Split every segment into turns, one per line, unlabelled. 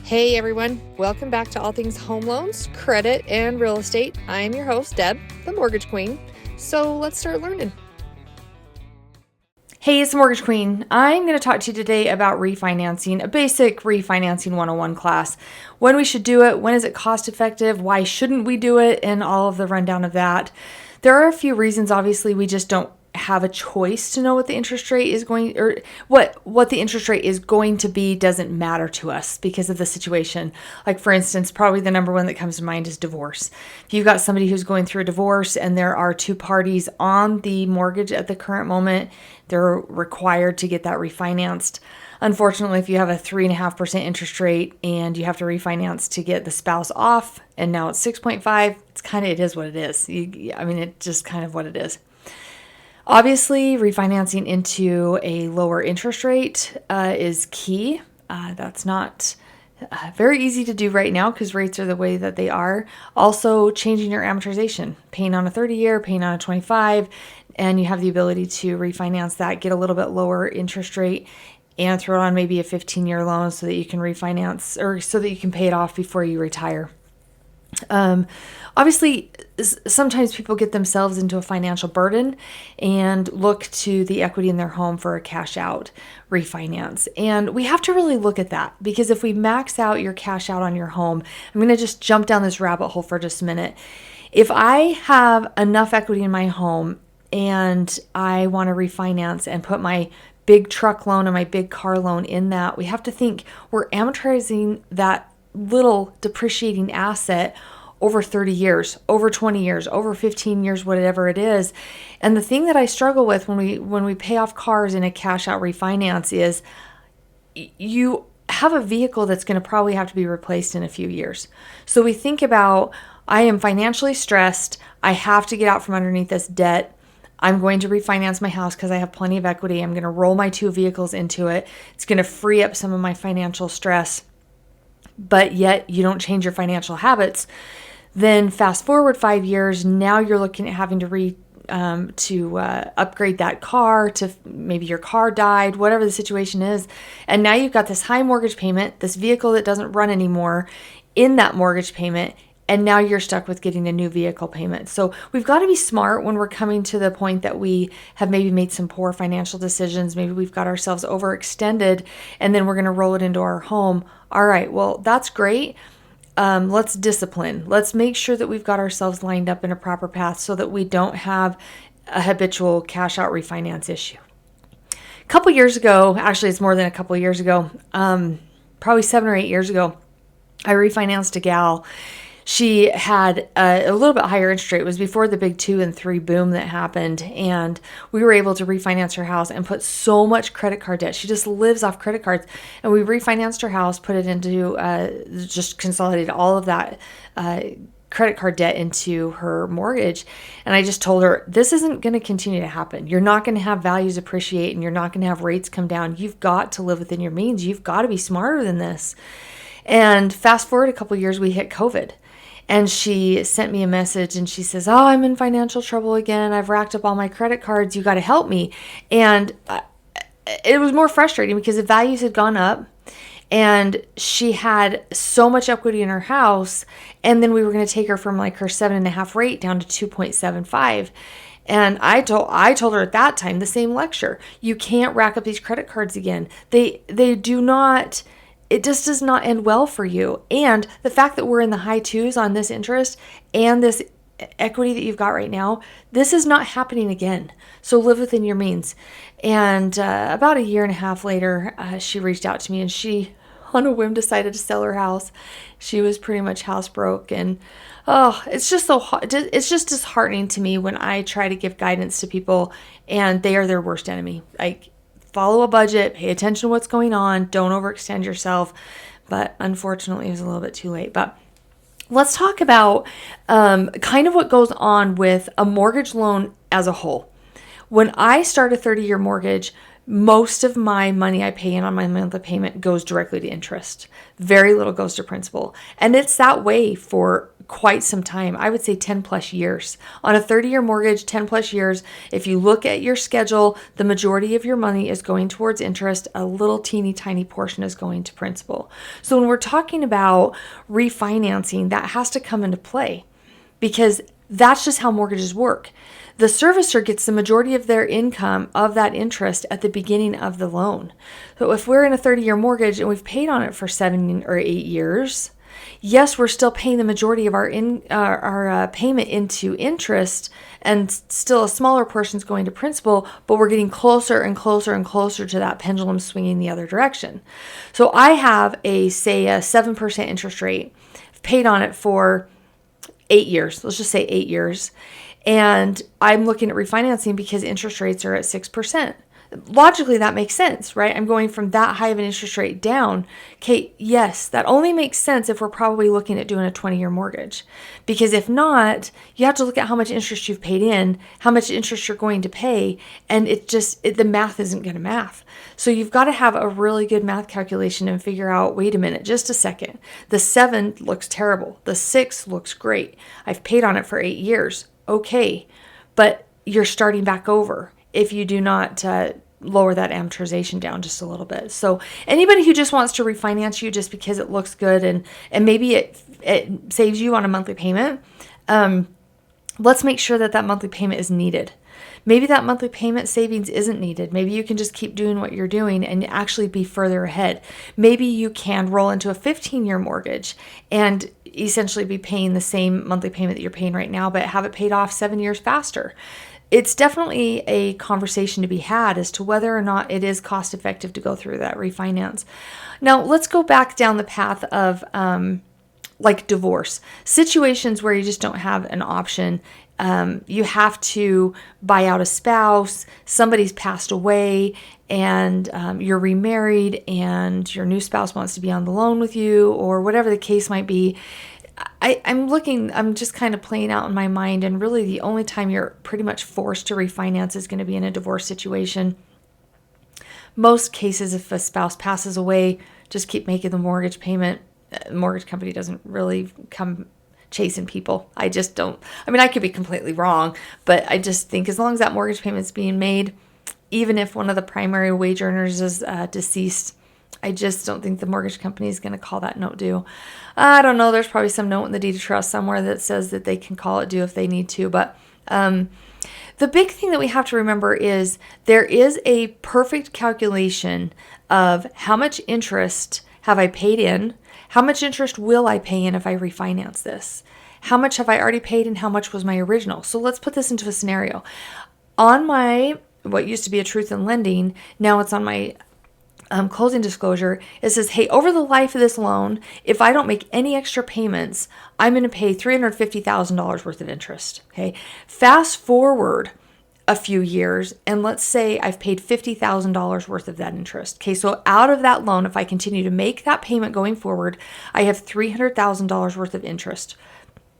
Hey everyone, welcome back to All Things Home Loans, Credit, and Real Estate. I am your host, Deb, the Mortgage Queen. So let's start learning.
Hey, it's the Mortgage Queen. I'm going to talk to you today about refinancing, a basic refinancing 101 class. When we should do it, when is it cost effective, why shouldn't we do it, and all of the rundown of that. There are a few reasons, obviously, we just don't have a choice to know what the interest rate is going, or what the interest rate is going to be doesn't matter to us because of the situation. Like, for instance, probably the number one that comes to mind is divorce. If you've got somebody who's going through a divorce and there are two parties on the mortgage at the current moment, they're required to get that refinanced. Unfortunately, if you have a 3.5% interest rate and you have to refinance to get the spouse off, and now it's 6.5, it is what it is. It's just kind of what it is. Obviously, refinancing into a lower interest rate is key. That's not very easy to do right now because rates are the way that they are. Also, changing your amortization, paying on a 30-year, paying on a 25, and you have the ability to refinance that, get a little bit lower interest rate, and throw on maybe a 15-year loan so that you can refinance or so that you can pay it off before you retire. Obviously, sometimes people get themselves into a financial burden and look to the equity in their home for a cash out refinance. And we have to really look at that because if we max out your cash out on your home, I'm going to just jump down this rabbit hole for just a minute. If I have enough equity in my home and I want to refinance and put my big truck loan and my big car loan in that, we have to think we're amortizing that little depreciating asset over 30 years, over 20 years, over 15 years, whatever it is. And the thing that I struggle with when we pay off cars in a cash out refinance is you have a vehicle that's going to probably have to be replaced in a few years. So we think about, I am financially stressed. I have to get out from underneath this debt. I'm going to refinance my house because I have plenty of equity. I'm going to roll my two vehicles into it. It's going to free up some of my financial stress. But yet you don't change your financial habits. Then fast forward 5 years, now you're looking at having to upgrade that car to maybe your car died, whatever the situation is. And now you've got this high mortgage payment, this vehicle that doesn't run anymore in that mortgage payment. And now you're stuck with getting a new vehicle payment. So we've got to be smart when we're coming to the point that we have maybe made some poor financial decisions. Maybe we've got ourselves overextended and then we're going to roll it into our home. All right, well, that's great. Let's discipline. Let's make sure that we've got ourselves lined up in a proper path so that we don't have a habitual cash out refinance issue. A couple years ago, actually it's more than a couple years ago, probably 7 or 8 years ago, I refinanced a gal. She had a little bit higher interest rate. It was before the big 2 and 3 boom that happened. And we were able to refinance her house and put so much credit card debt. She just lives off credit cards. And we refinanced her house, put it into, just consolidated all of that credit card debt into her mortgage. And I just told her, this isn't going to continue to happen. You're not going to have values appreciate and you're not going to have rates come down. You've got to live within your means. You've got to be smarter than this. And fast forward a couple of years, we hit COVID. And she sent me a message and she says, oh, I'm in financial trouble again. I've racked up all my credit cards. You got to help me. And it was more frustrating because the values had gone up and she had so much equity in her house. And then we were going to take her from like her 7.5 rate down to 2.75. And I told her at that time the same lecture. You can't rack up these credit cards again. They do not. It just does not end well for you. And the fact that we're in the high 2s on this interest and this equity that you've got right now, this is not happening again. So live within your means. And about 1.5 years later, she reached out to me and she, on a whim, decided to sell her house. She was pretty much house broke. And it's just it's just disheartening to me when I try to give guidance to people and they are their worst enemy. Like, follow a budget, pay attention to what's going on, don't overextend yourself. But unfortunately, it was a little bit too late. But let's talk about kind of what goes on with a mortgage loan as a whole. When I start a 30-year mortgage, most of my money I pay in on my monthly payment goes directly to interest. Very little goes to principal. And it's that way for quite some time. I would say 10 plus years. On a 30-year mortgage, 10 plus years, if you look at your schedule, the majority of your money is going towards interest. A little teeny tiny portion is going to principal. So when we're talking about refinancing, that has to come into play because that's just how mortgages work. The servicer gets the majority of their income of that interest at the beginning of the loan. So if we're in a 30-year mortgage and we've paid on it for 7 or 8 years, yes, we're still paying the majority of our payment into interest, and still a smaller portion is going to principal, but we're getting closer and closer and closer to that pendulum swinging the other direction. So I have a 7% interest rate, paid on it for 8 years. Let's just say 8 years. And I'm looking at refinancing because interest rates are at 6%. Logically, that makes sense, right? I'm going from that high of an interest rate down. Okay, yes, that only makes sense if we're probably looking at doing a 20-year mortgage. Because if not, you have to look at how much interest you've paid in, how much interest you're going to pay, and the math isn't going to math. So you've got to have a really good math calculation and figure out, wait a minute, just a second. The 7 looks terrible. The 6 looks great. I've paid on it for 8 years. Okay, but you're starting back over if you do not lower that amortization down just a little bit. So anybody who just wants to refinance you just because it looks good and maybe it saves you on a monthly payment, let's make sure that monthly payment is needed. Maybe that monthly payment savings isn't needed. Maybe you can just keep doing what you're doing and actually be further ahead. Maybe you can roll into a 15-year mortgage and essentially be paying the same monthly payment that you're paying right now, but have it paid off 7 years faster. It's definitely a conversation to be had as to whether or not it is cost effective to go through that refinance. Now, let's go back down the path of like divorce. Situations where you just don't have an option. You have to buy out a spouse, somebody's passed away, and you're remarried, and your new spouse wants to be on the loan with you, or whatever the case might be. I'm just kind of playing out in my mind, and really the only time you're pretty much forced to refinance is going to be in a divorce situation. Most cases, if a spouse passes away, just keep making the mortgage payment. The mortgage company doesn't really come chasing people. I just don't. I mean, I could be completely wrong, but I just think as long as that mortgage payment's being made, even if one of the primary wage earners is deceased, I just don't think the mortgage company is going to call that note due. I don't know. There's probably some note in the deed of trust somewhere that says that they can call it due if they need to. But the big thing that we have to remember is there is a perfect calculation of how much interest have I paid in, how much interest will I pay in if I refinance this, how much have I already paid, and how much was my original. So let's put this into a scenario. On my, what used to be a truth in lending, now it's on my closing disclosure, it says, hey, over the life of this loan, if I don't make any extra payments, I'm going to pay $350,000 worth of interest. Okay. Fast forward a few years, and let's say I've paid $50,000 worth of that interest. Okay. So out of that loan, if I continue to make that payment going forward, I have $300,000 worth of interest.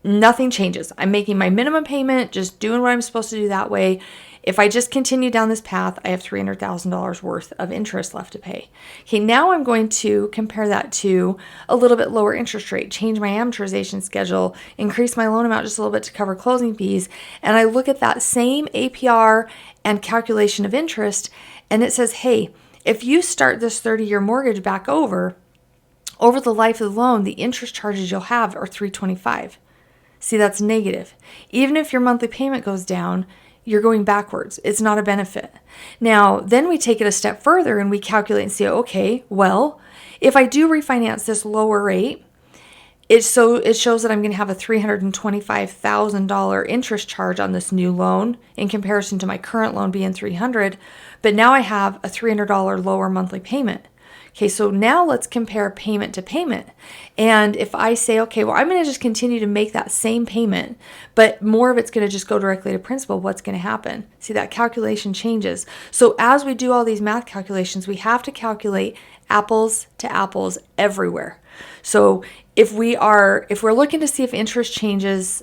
Nothing changes. I'm making my minimum payment, just doing what I'm supposed to do that way. If I just continue down this path, I have $300,000 worth of interest left to pay. Okay, now I'm going to compare that to a little bit lower interest rate, change my amortization schedule, increase my loan amount just a little bit to cover closing fees, and I look at that same APR and calculation of interest, and it says, hey, if you start this 30-year mortgage back over the life of the loan, the interest charges you'll have are $325. See, that's negative. Even if your monthly payment goes down, you're going backwards. It's not a benefit. Now, then we take it a step further and we calculate and say, okay, well, if I do refinance this lower rate, it shows that I'm going to have a $325,000 interest charge on this new loan in comparison to my current loan being $300, but now I have a $300 lower monthly payment. Okay, so now let's compare payment to payment. And if I say, okay, well, I'm going to just continue to make that same payment, but more of it's going to just go directly to principal, what's going to happen? See, that calculation changes. So as we do all these math calculations, we have to calculate apples to apples everywhere. So if we're looking to see if interest changes,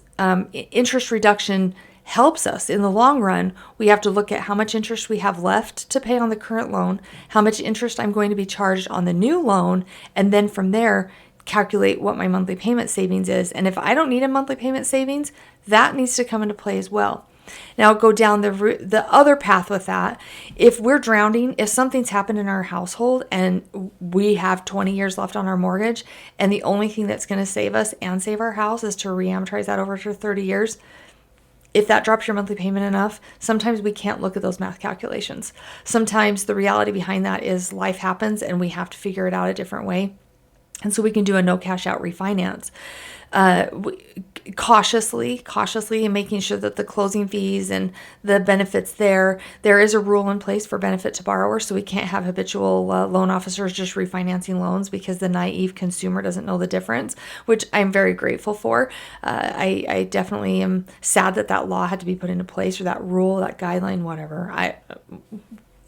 interest reduction helps us in the long run, we have to look at how much interest we have left to pay on the current loan, how much interest I'm going to be charged on the new loan, and then from there, calculate what my monthly payment savings is. And if I don't need a monthly payment savings, that needs to come into play as well. Now go down the other path with that. If we're drowning, if something's happened in our household and we have 20 years left on our mortgage, and the only thing that's going to save us and save our house is to reamortize that over for 30 years, if that drops your monthly payment enough, sometimes we can't look at those math calculations. Sometimes the reality behind that is life happens and we have to figure it out a different way. And so we can do a no cash out refinance. Cautiously, and making sure that the closing fees and the benefits there is a rule in place for benefit to borrowers. So we can't have habitual loan officers just refinancing loans because the naive consumer doesn't know the difference, which I'm very grateful for. I definitely am sad that law had to be put into place, or that rule, that guideline, whatever.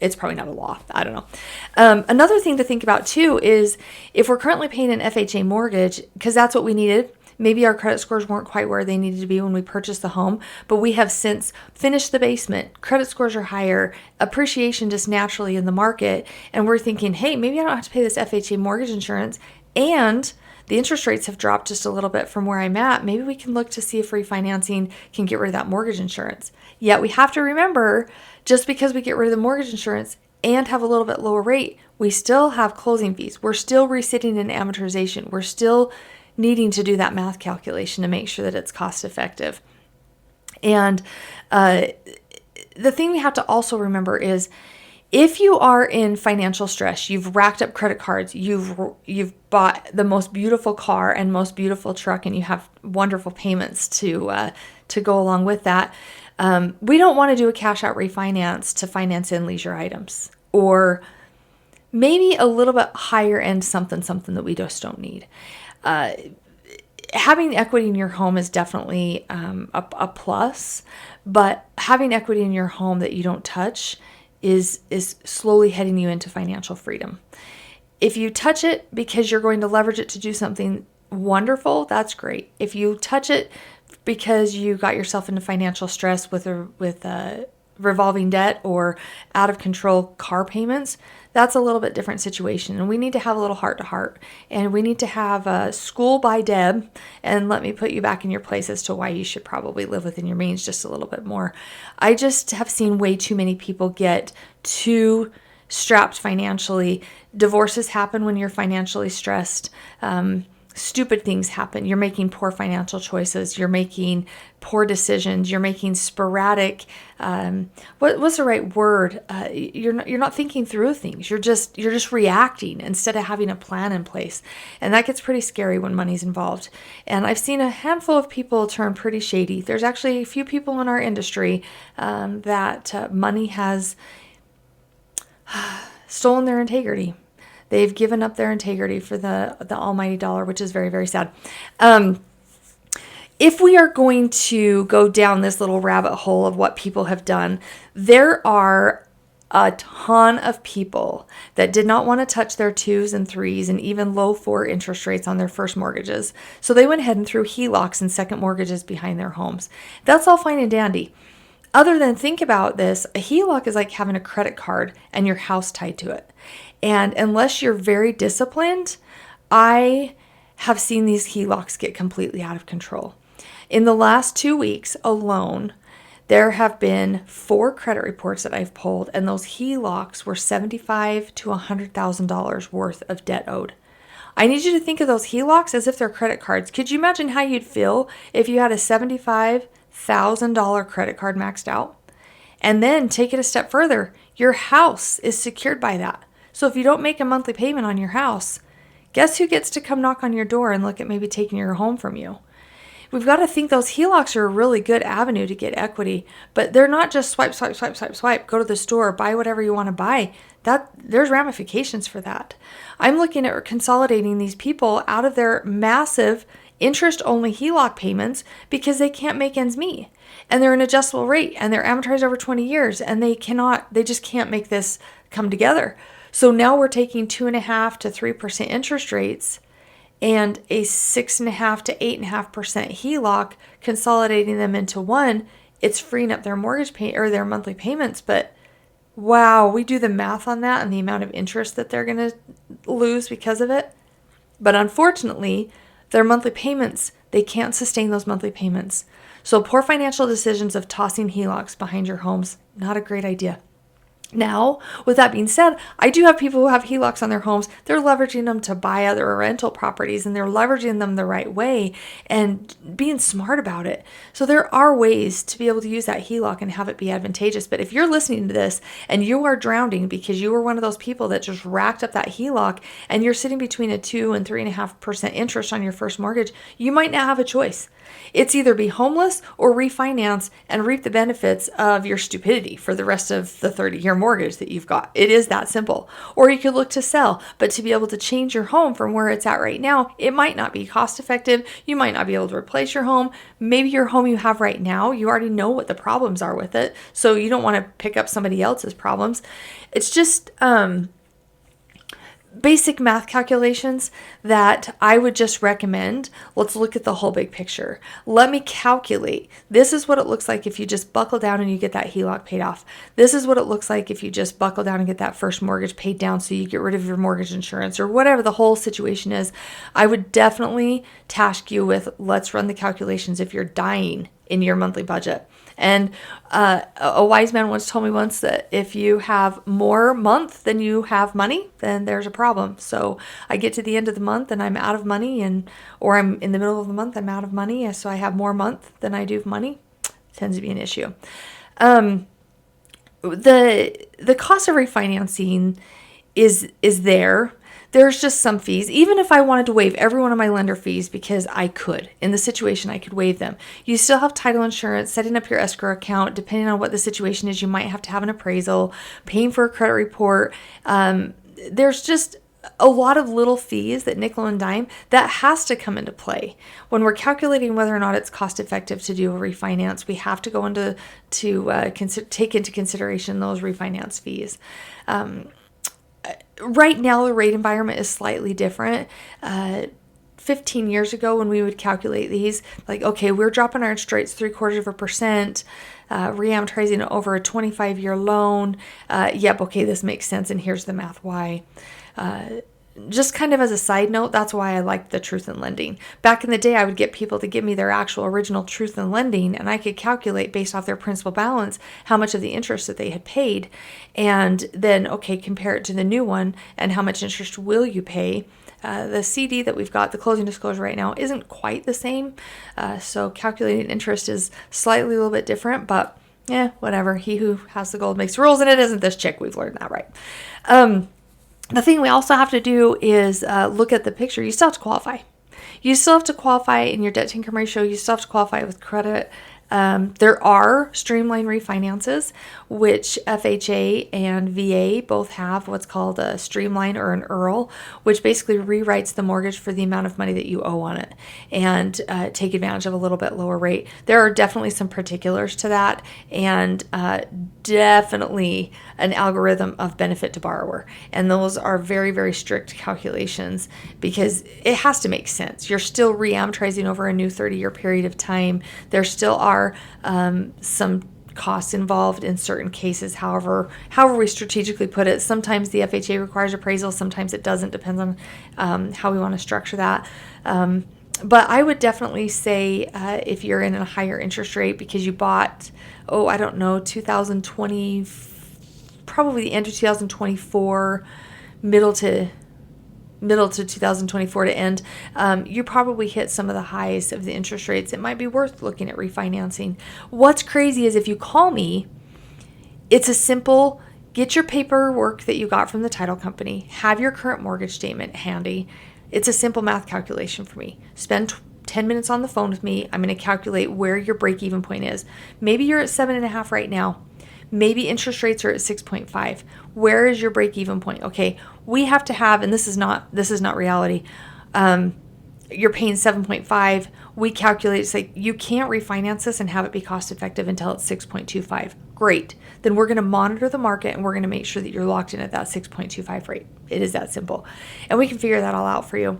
It's probably not a law. I don't know. Another thing to think about too is if we're currently paying an FHA mortgage, because that's what we needed. Maybe our credit scores weren't quite where they needed to be when we purchased the home, but we have since finished the basement. Credit scores are higher, appreciation just naturally in the market, and we're thinking, hey, maybe I don't have to pay this FHA mortgage insurance, and the interest rates have dropped just a little bit from where I'm at. Maybe we can look to see if refinancing can get rid of that mortgage insurance. Yet we have to remember, just because we get rid of the mortgage insurance and have a little bit lower rate, we still have closing fees. We're still resitting in amortization. We're still needing to do that math calculation to make sure that it's cost effective. And the thing we have to also remember is, if you are in financial stress, you've racked up credit cards, you've bought the most beautiful car and most beautiful truck, and you have wonderful payments to go along with that. We don't want to do a cash out refinance to finance in leisure items, or maybe a little bit higher end something that we just don't need. Having equity in your home is definitely a plus, but having equity in your home that you don't touch is slowly heading you into financial freedom. If you touch it because you're going to leverage it to do something wonderful, that's great. If you touch it because you got yourself into financial stress with revolving debt or out of control car payments, that's a little bit different situation. And we need to have a little heart to heart, and we need to have a school by Deb, and let me put you back in your place as to why you should probably live within your means just a little bit more. I just have seen way too many people get too strapped financially. Divorces happen when you're financially stressed. Stupid things happen. You're making poor financial choices. You're making poor decisions. You're making sporadic. What's the right word? You're not thinking through things. You're just reacting instead of having a plan in place, and that gets pretty scary when money's involved. And I've seen a handful of people turn pretty shady. There's actually a few people in our industry that money has stolen their integrity. They've given up their integrity for the almighty dollar, which is very, very sad. If we are going to go down this little rabbit hole of what people have done, there are a ton of people that did not want to touch their 2s and 3s and even low 4 interest rates on their first mortgages. So they went ahead and threw HELOCs and second mortgages behind their homes. That's all fine and dandy. Other than think about this, a HELOC is like having a credit card and your house tied to it. And unless you're very disciplined, I have seen these HELOCs get completely out of control. In the last 2 weeks alone, there have been 4 credit reports that I've pulled, and those HELOCs were $75,000 to $100,000 worth of debt owed. I need you to think of those HELOCs as if they're credit cards. Could you imagine how you'd feel if you had a $75,000 credit card maxed out? And then take it a step further. Your house is secured by that. So if you don't make a monthly payment on your house, guess who gets to come knock on your door and look at maybe taking your home from you? We've got to think those HELOCs are a really good avenue to get equity, but they're not just swipe, go to the store, buy whatever you want to buy. There's ramifications for that. I'm looking at consolidating these people out of their massive interest-only HELOC payments because they can't make ends meet. And they're an adjustable rate, and they're amortized over 20 years, and they just can't make this come together. So now we're taking 2.5% to 3% interest rates and a 6.5% to 8.5% HELOC, consolidating them into one. It's freeing up their mortgage pay or their monthly payments. But wow, we do the math on that and the amount of interest that they're going to lose because of it. But unfortunately, their monthly payments, they can't sustain those monthly payments. So poor financial decisions of tossing HELOCs behind your homes, not a great idea. Now, with that being said, I do have people who have HELOCs on their homes. They're leveraging them to buy other rental properties, and they're leveraging them the right way and being smart about it. So there are ways to be able to use that HELOC and have it be advantageous. But if you're listening to this and you are drowning because you were one of those people that just racked up that HELOC and you're sitting between a 2 and 3.5% interest on your first mortgage, you might now have a choice. It's either be homeless or refinance and reap the benefits of your stupidity for the rest of the 30-year mortgage that you've got. It is that simple. Or you could look to sell, but to be able to change your home from where it's at right now, it might not be cost effective. You might not be able to replace your home. Maybe your home you have right now, you already know what the problems are with it, so you don't want to pick up somebody else's problems. It's just basic math calculations that I would just recommend. Let's look at the whole big picture. Let me calculate. This is what it looks like if you just buckle down and you get that HELOC paid off. This is what it looks like if you just buckle down and get that first mortgage paid down so you get rid of your mortgage insurance or whatever the whole situation is. I would definitely task you with, let's run the calculations if you're dying in your monthly budget. And a wise man once told me once that if you have more month than you have money, then there's a problem. So I get to the end of the month and I'm out of money, or I'm in the middle of the month, I'm out of money. So I have more month than I do money. It tends to be an issue. The cost of refinancing is there. There's just some fees. Even if I wanted to waive every one of my lender fees, because I could, in the situation, I could waive them. You still have title insurance, setting up your escrow account. Depending on what the situation is, you might have to have an appraisal, paying for a credit report. There's just a lot of little fees that nickel and dime that has to come into play. When we're calculating whether or not it's cost effective to do a refinance, we have to go into take into consideration those refinance fees. Right now, the rate environment is slightly different. 15 years ago, when we would calculate these, like, okay, we're dropping our interest rates 0.75%, reamortizing it over a 25-year loan. Yep, okay, this makes sense, and here's the math why. Just kind of as a side note, that's why I liked the truth in lending. Back in the day, I would get people to give me their actual original truth in lending, and I could calculate based off their principal balance how much of the interest that they had paid, and then, okay, compare it to the new one, and how much interest will you pay. The CD that we've got, the closing disclosure right now, isn't quite the same, so calculating interest is slightly a little bit different, but whatever. He who has the gold makes the rules, and it isn't this chick. We've learned that, right? The thing we also have to do is look at the picture. You still have to qualify. You still have to qualify in your debt to income ratio. You still have to qualify with credit. There are streamline refinances, which FHA and VA both have what's called a streamline or an EARL, which basically rewrites the mortgage for the amount of money that you owe on it and take advantage of a little bit lower rate. There are definitely some particulars to that, and definitely an algorithm of benefit to borrower. And those are very, very strict calculations because it has to make sense. You're still reamortizing over a new 30-year period of time. There still are some costs involved in certain cases. However we strategically put it, sometimes the FHA requires appraisal, sometimes it doesn't, depends on how we want to structure that. But I would definitely say if you're in a higher interest rate because you bought, 2020, probably the end of 2024, middle to 2024 to end, you probably hit some of the highs of the interest rates. It might be worth looking at refinancing. What's crazy is if you call me, it's a simple, get your paperwork that you got from the title company, have your current mortgage statement handy. It's a simple math calculation for me. Spend 10 minutes on the phone with me. I'm going to calculate where your break-even point is. Maybe you're at 7.5 right now. Maybe interest rates are at 6.5. Where is your break-even point? Okay, we have to have, and this is not reality. You're paying 7.5. We calculate, it's like you can't refinance this and have it be cost effective until it's 6.25. Great. Then we're going to monitor the market and we're going to make sure that you're locked in at that 6.25 rate. It is that simple. And we can figure that all out for you.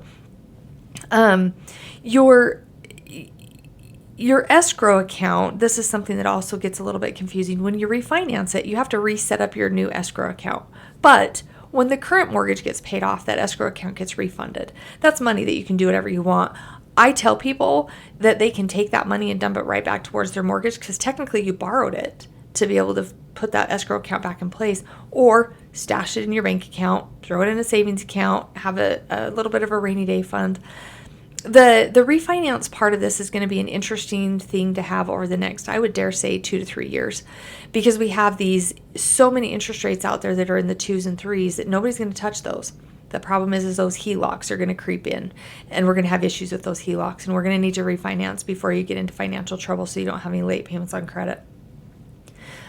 Your escrow account, this is something that also gets a little bit confusing. When you refinance it, you have to reset up your new escrow account. But when the current mortgage gets paid off, that escrow account gets refunded. That's money that you can do whatever you want. I tell people that they can take that money and dump it right back towards their mortgage because technically you borrowed it to be able to put that escrow account back in place, or stash it in your bank account, throw it in a savings account, have a little bit of a rainy day fund. The refinance part of this is going to be an interesting thing to have over the next, I would dare say, 2 to 3 years, because we have so many interest rates out there that are in the 2s and 3s that nobody's going to touch those. The problem is those HELOCs are going to creep in, and we're going to have issues with those HELOCs, and we're going to need to refinance before you get into financial trouble so you don't have any late payments on credit.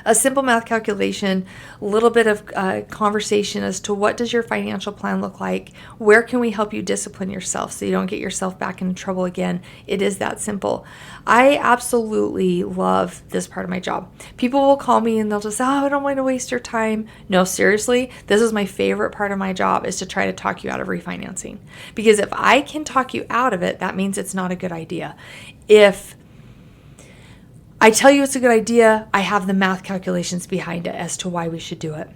A simple math calculation, a little bit of conversation as to what does your financial plan look like? Where can we help you discipline yourself so you don't get yourself back into trouble again? It is that simple. I absolutely love this part of my job. People will call me and they'll just say, oh, I don't want to waste your time. No, seriously, this is my favorite part of my job, is to try to talk you out of refinancing. Because if I can talk you out of it, that means it's not a good idea. If I tell you it's a good idea, I have the math calculations behind it as to why we should do it.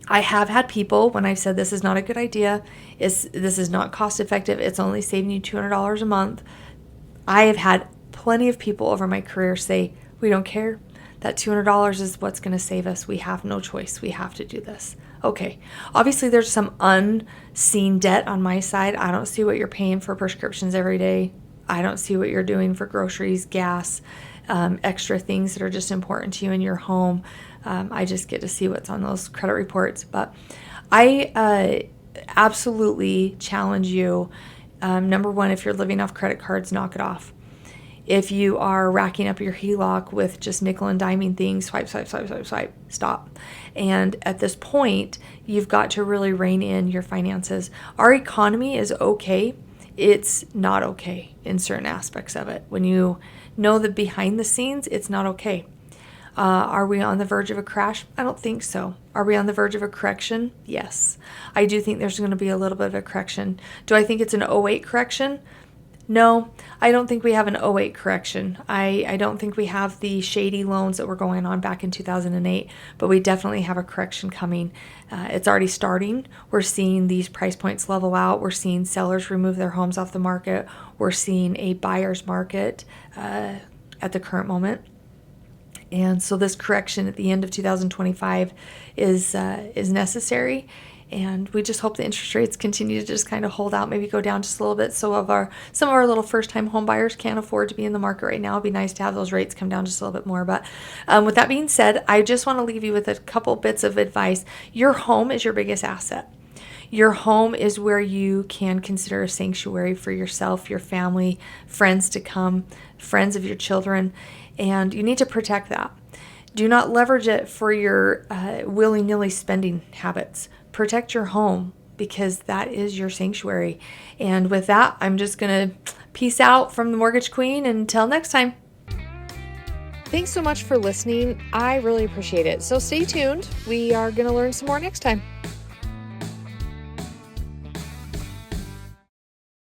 I have had people, when I've said this is not a good idea, this is not cost effective, it's only saving you $200 a month, I have had plenty of people over my career say, we don't care. That $200 is what's going to save us. We have no choice. We have to do this. Okay. Obviously, there's some unseen debt on my side. I don't see what you're paying for prescriptions every day. I don't see what you're doing for groceries, gas, extra things that are just important to you in your home. I just get to see what's on those credit reports. But I absolutely challenge you. Number one, if you're living off credit cards, knock it off. If you are racking up your HELOC with just nickel and diming things, swipe, stop. And at this point, you've got to really rein in your finances. Our economy is okay. It's not okay in certain aspects of it. When you know the behind the scenes, it's not okay. Are we on the verge of a crash? I don't think so. Are we on the verge of a correction? Yes. I do think there's going to be a little bit of a correction. Do I think it's an '08 correction? No, I don't think we have an '08 correction. I don't think we have the shady loans that were going on back in 2008, but we definitely have a correction coming. It's already starting. We're seeing these price points level out. We're seeing sellers remove their homes off the market. We're seeing a buyer's market at the current moment. And so this correction at the end of 2025 is necessary. And we just hope the interest rates continue to just kind of hold out, maybe go down just a little bit. So some of our little first-time home buyers can't afford to be in the market right now. It'd be nice to have those rates come down just a little bit more. But with that being said, I just want to leave you with a couple bits of advice. Your home is your biggest asset. Your home is where you can consider a sanctuary for yourself, your family, friends to come, friends of your children, and you need to protect that. Do not leverage it for your willy-nilly spending habits. Protect your home, because that is your sanctuary. And with that, I'm just going to peace out from the Mortgage Queen. Until next time.
Thanks so much for listening. I really appreciate it. So stay tuned. We are going to learn some more next time.